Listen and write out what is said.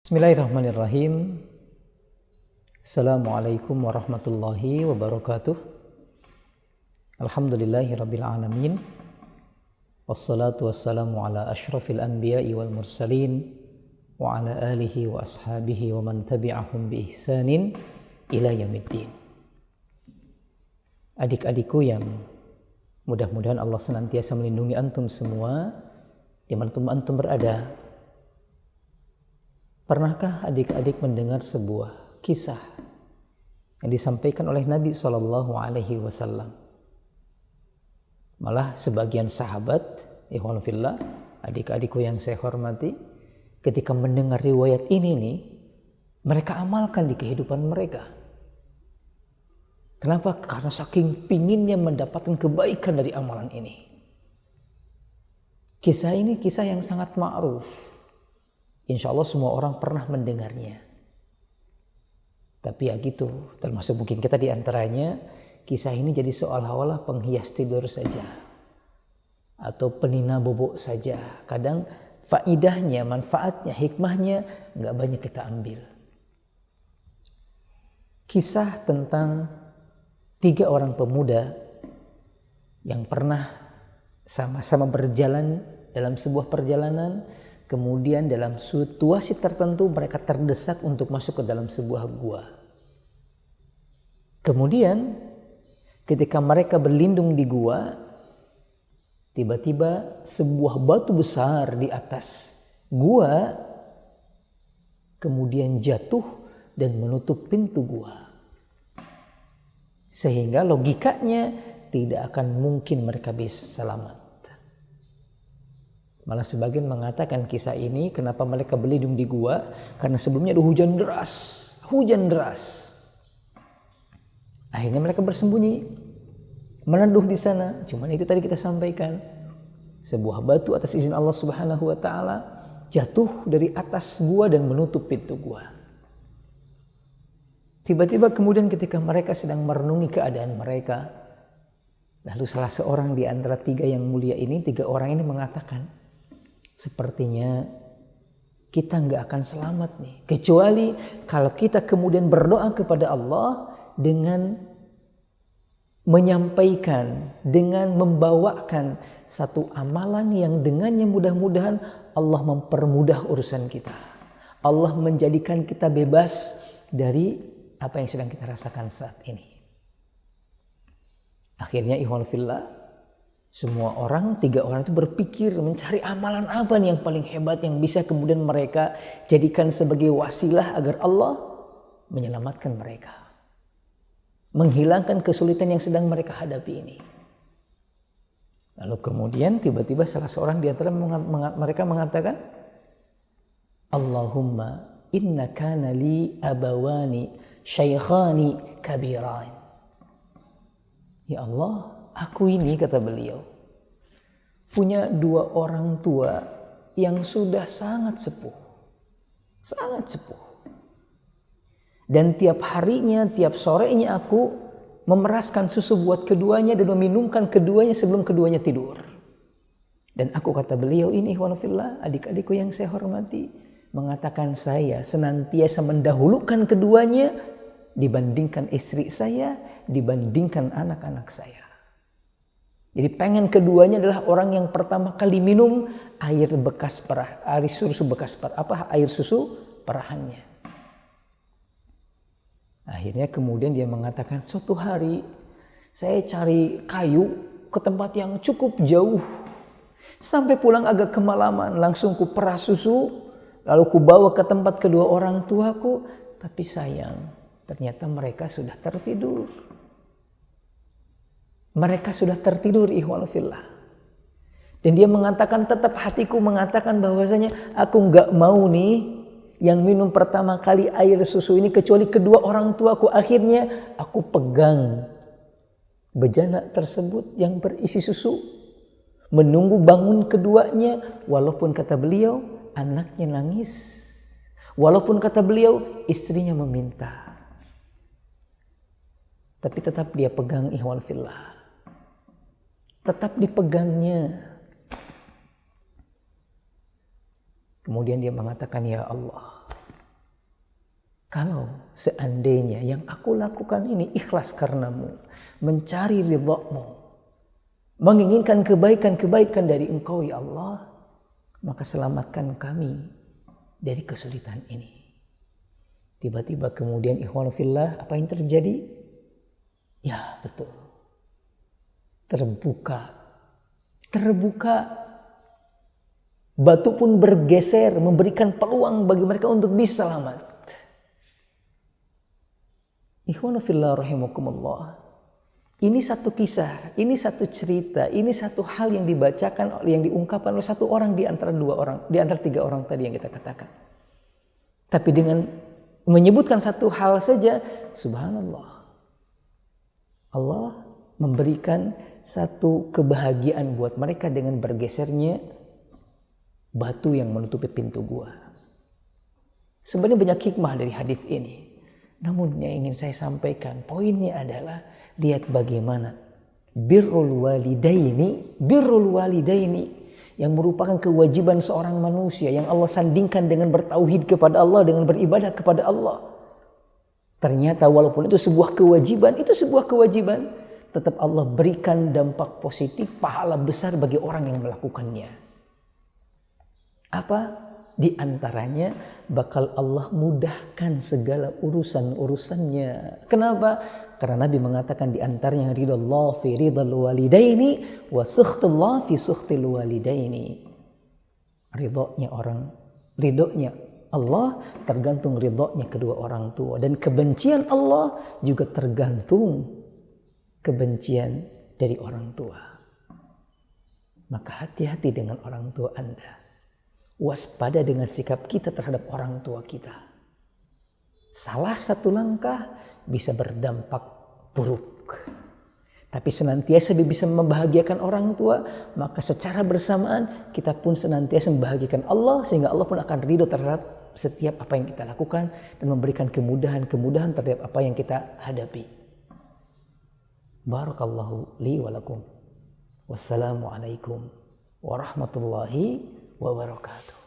Bismillahirrahmanirrahim. Assalamualaikum warahmatullahi wabarakatuh. Alhamdulillahirabbil alamin. Wassalatu wassalamu ala asyrafil anbiya'i wal mursalin wa ala alihi wa ashabihi wa man tabi'ahum bi ihsanin ila yaumiddin. Adik-adikku yang mudah-mudahan Allah senantiasa melindungi antum semua di mana antum berada. Pernahkah adik-adik mendengar sebuah kisah yang disampaikan oleh Nabi SAW? Malah sebagian sahabat, ikhwan fillah, adik-adikku yang saya hormati, ketika mendengar riwayat ini nih, mereka amalkan di kehidupan mereka. Kenapa? Karena saking pinginnya mendapatkan kebaikan dari amalan ini. Kisah ini kisah yang sangat ma'ruf. Insya Allah semua orang pernah mendengarnya. Tapi ya gitu, termasuk mungkin kita diantaranya, kisah ini jadi seolah-olah penghias tidur saja. Atau penina bobok saja. Kadang faidahnya, manfaatnya, hikmahnya gak banyak kita ambil. Kisah tentang 3 orang pemuda yang pernah sama-sama berjalan dalam sebuah perjalanan. Kemudian dalam situasi tertentu mereka terdesak untuk masuk ke dalam sebuah gua. Kemudian ketika mereka berlindung di gua, tiba-tiba sebuah batu besar di atas gua kemudian jatuh dan menutup pintu gua. Sehingga logikanya tidak akan mungkin mereka bisa selamat. Malah sebagian mengatakan kisah ini kenapa mereka berlindung di gua, karena sebelumnya ada hujan deras. Akhirnya mereka bersembunyi, meneduh di sana. Cuman itu tadi kita sampaikan, sebuah batu atas izin Allah Subhanahu wa taala jatuh dari atas gua dan menutup pintu gua. Tiba-tiba kemudian ketika mereka sedang merenungi keadaan mereka, lalu salah seorang di antara 3 yang mulia ini, 3 orang ini mengatakan, sepertinya kita nggak akan selamat nih, kecuali kalau kita kemudian berdoa kepada Allah dengan menyampaikan, dengan membawakan satu amalan yang dengannya mudah-mudahan Allah mempermudah urusan kita. Allah menjadikan kita bebas dari apa yang sedang kita rasakan saat ini. Akhirnya ikhwan fillah, semua orang, 3 orang itu berpikir mencari amalan apa nih yang paling hebat yang bisa kemudian mereka jadikan sebagai wasilah agar Allah menyelamatkan mereka. Menghilangkan kesulitan yang sedang mereka hadapi ini. Lalu kemudian tiba-tiba salah seorang di antara mereka mengatakan, Allahumma inna kana li abawani syaikhani kabiran. Ya Allah, aku ini, kata beliau, punya 2 orang tua yang sudah sangat sepuh. Sangat sepuh. Dan tiap harinya, tiap sorenya aku memeraskan susu buat keduanya dan meminumkan keduanya sebelum keduanya tidur. Dan aku, kata beliau ini, ikhwan fillah, adik-adikku yang saya hormati, mengatakan saya senantiasa mendahulukan keduanya dibandingkan istri saya, dibandingkan anak-anak saya. Jadi pengen keduanya adalah orang yang pertama kali minum air bekas perah, air susu bekas perah, air susu perahannya. Akhirnya kemudian dia mengatakan, suatu hari saya cari kayu ke tempat yang cukup jauh. Sampai pulang agak kemalaman, langsung ku perah susu, lalu ku bawa ke tempat kedua orang tuaku, tapi sayang, ternyata mereka sudah tertidur. Mereka sudah tertidur, ikhwan fillah. Dan dia mengatakan, tetap hatiku mengatakan bahwasanya aku nggak mau nih yang minum pertama kali air susu ini kecuali kedua orang tuaku. Akhirnya aku pegang bejana tersebut yang berisi susu, menunggu bangun keduanya, walaupun kata beliau anaknya nangis, walaupun kata beliau istrinya meminta, tapi tetap dia pegang, ikhwan fillah. Tetap dipegangnya. Kemudian dia mengatakan, ya Allah, Kalau seandainya yang aku lakukan ini ikhlas karenamu, mencari ridhamu, menginginkan kebaikan-kebaikan dari Engkau ya Allah, maka selamatkan kami dari kesulitan ini. Tiba-tiba kemudian ikhwan fillah, apa yang terjadi? Ya betul, terbuka, batu pun bergeser, memberikan peluang bagi mereka untuk bisa selamat. Ikhwan fillah rahimakumullah. Ini satu kisah, ini satu cerita, ini satu hal yang dibacakan, yang diungkapkan oleh satu orang di antara dua orang, di antara tiga orang tadi yang kita katakan. Tapi dengan menyebutkan satu hal saja, subhanallah, Allah memberikan satu kebahagiaan buat mereka dengan bergesernya batu yang menutupi pintu gua. Sebenarnya banyak hikmah dari hadis ini. Namun yang ingin saya sampaikan, poinnya adalah lihat bagaimana birrul walidaini yang merupakan kewajiban seorang manusia yang Allah sandingkan dengan bertauhid kepada Allah, dengan beribadah kepada Allah. Ternyata walaupun itu sebuah kewajiban, tetap Allah berikan dampak positif, pahala besar bagi orang yang melakukannya. Apa? Di antaranya bakal Allah mudahkan segala urusan-urusannya. Kenapa? Karena Nabi mengatakan di antaranya ridallah fi ridal walidaini wa sukhtullah fi sukhtil walidaini. Ridhonya Allah tergantung ridhonya kedua orang tua, dan kebencian Allah juga tergantung kebencian dari orang tua. Maka hati-hati dengan orang tua Anda. Waspada dengan sikap kita terhadap orang tua kita. Salah satu langkah bisa berdampak buruk. Tapi senantiasa bisa membahagiakan orang tua, maka secara bersamaan kita pun senantiasa membahagiakan Allah, sehingga Allah pun akan ridho terhadap setiap apa yang kita lakukan dan memberikan kemudahan-kemudahan terhadap apa yang kita hadapi. Barakallahu li wa lakum. Wassalamualaikum warahmatullahi wabarakatuh.